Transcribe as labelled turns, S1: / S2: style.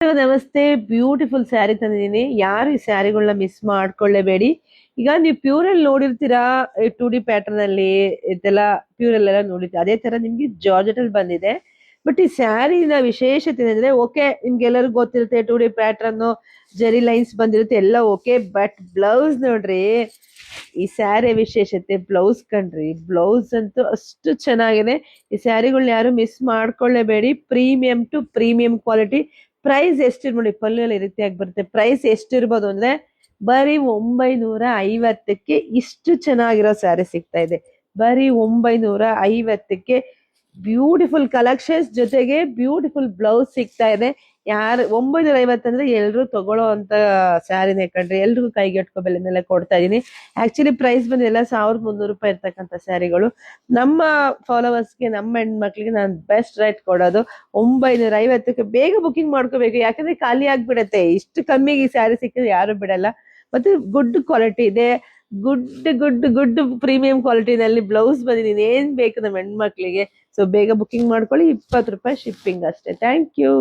S1: ನಮಸ್ತೆ, ಬ್ಯೂಟಿಫುಲ್ ಸ್ಯಾರಿ ತಂದಿದ್ದೀನಿ. ಯಾರು ಈ ಸ್ಯಾರಿಗಳನ್ನ ಮಿಸ್ ಮಾಡ್ಕೊಳ್ಳೇಬೇಡಿ. ಈಗ ನೀವು ಪ್ಯೂರಲ್ಲಿ ನೋಡಿರ್ತೀರಾ, 2D ಪ್ಯಾಟರ್ನ್ ಅಲ್ಲಿ ಇದೆಲ್ಲ ಪ್ಯೂರಲ್ ಎಲ್ಲ ನೋಡಿರ್ತೀರಾ. ಅದೇ ತರ ನಿಮ್ಗೆ ಜಾರ್ಜೆಟ್ ಅಲ್ಲಿ ಬಂದಿದೆ. ಬಟ್ ಈ ಸ್ಯಾರಿನ ವಿಶೇಷತೆ ಏನಂದ್ರೆ, ಓಕೆ ನಿಮ್ಗೆಲ್ಲರಿಗೂ ಗೊತ್ತಿರುತ್ತೆ 2D ಪ್ಯಾಟರ್ನ್, ಜರಿ ಲೈನ್ಸ್ ಬಂದಿರುತ್ತೆ ಎಲ್ಲ ಓಕೆ. ಬಟ್ ಬ್ಲೌಸ್ ನೋಡ್ರಿ, ಈ ಸ್ಯಾರಿ ವಿಶೇಷತೆ ಬ್ಲೌಸ್ ಕಣ್ರಿ. ಬ್ಲೌಸ್ ಅಂತೂ ಅಷ್ಟು ಚೆನ್ನಾಗಿದೆ. ಈ ಸ್ಯಾರಿಗಳನ್ನ ಯಾರು ಮಿಸ್ ಮಾಡ್ಕೊಳ್ಳೇಬೇಡಿ. Premium to premium quality. Price ಎಷ್ಟಿರ್ ನೋಡಿ, ಪಲ್ಲು ಎಲ್ಲ ಈ ರೀತಿಯಾಗಿ ಬರುತ್ತೆ. ಪ್ರೈಸ್ ಎಷ್ಟಿರ್ಬೋದು ಅಂದ್ರೆ ಬರೀ 950ಕ್ಕೆ ಇಷ್ಟು ಚೆನ್ನಾಗಿರೋ ಸ್ಯಾರಿ ಸಿಗ್ತಾ ಇದೆ. ಬರೀ 950ಕ್ಕೆ ಬ್ಯೂಟಿಫುಲ್ ಕಲೆಕ್ಷನ್ಸ್ ಜೊತೆಗೆ ಬ್ಯೂಟಿಫುಲ್ ಬ್ಲೌಸ್ ಸಿಗ್ತಾ ಇದೆ. 950 ಅಂದ್ರೆ ಎಲ್ರು ತಗೊಳ್ಳೋ ಅಂತ ಸ್ಯಾರಿನೇ ಕಣ್ರಿ. ಎಲ್ರಿಗೂ ಕೈಗೆಟ್ಕೋ ಬೆಲೆನೆಲ್ಲ ಕೊಡ್ತಾ ಇದೀನಿ. ಆಕ್ಚುಲಿ ಪ್ರೈಸ್ ಬಂದು ಎಲ್ಲ 1300 ರೂಪಾಯಿ ಇರ್ತಕ್ಕಂಥ ಸ್ಯಾರಿಗಳು. ನಮ್ಮ ಫಾಲೋವರ್ಸ್ಗೆ, ನಮ್ಮ ಹೆಣ್ಮಕ್ಳಿಗೆ ನಾನು ಬೆಸ್ಟ್ ರೇಟ್ ಕೊಡೋದು 950ಕ್ಕೆ. ಬೇಗ ಬುಕಿಂಗ್ ಮಾಡ್ಕೋಬೇಕು, ಯಾಕಂದ್ರೆ ಖಾಲಿ ಆಗ್ಬಿಡತ್ತೆ. ಇಷ್ಟು ಕಮ್ಮಿಗೆ ಈ ಸ್ಯಾರಿ ಸಿಕ್ಕಿದ್ರೆ ಯಾರು ಬಿಡಲ್ಲ. ಮತ್ತೆ ಗುಡ್ ಕ್ವಾಲಿಟಿ ಇದೆ. ಗುಡ್ ಪ್ರೀಮಿಯಂ ಕ್ವಾಲಿಟಿನಲ್ಲಿ ಬ್ಲೌಸ್ ಬಂದಿದ್ದೀನಿ. ಏನ್ ಬೇಕು ನಮ್ಮ ಹೆಣ್ಮಕ್ಳಿಗೆ. ಸೊ ಬೇಗ ಬುಕಿಂಗ್ ಮಾಡ್ಕೊಳ್ಳಿ. 20 ರೂಪಾಯಿ ಶಿಪ್ಪಿಂಗ್ ಅಷ್ಟೇ. Thank you.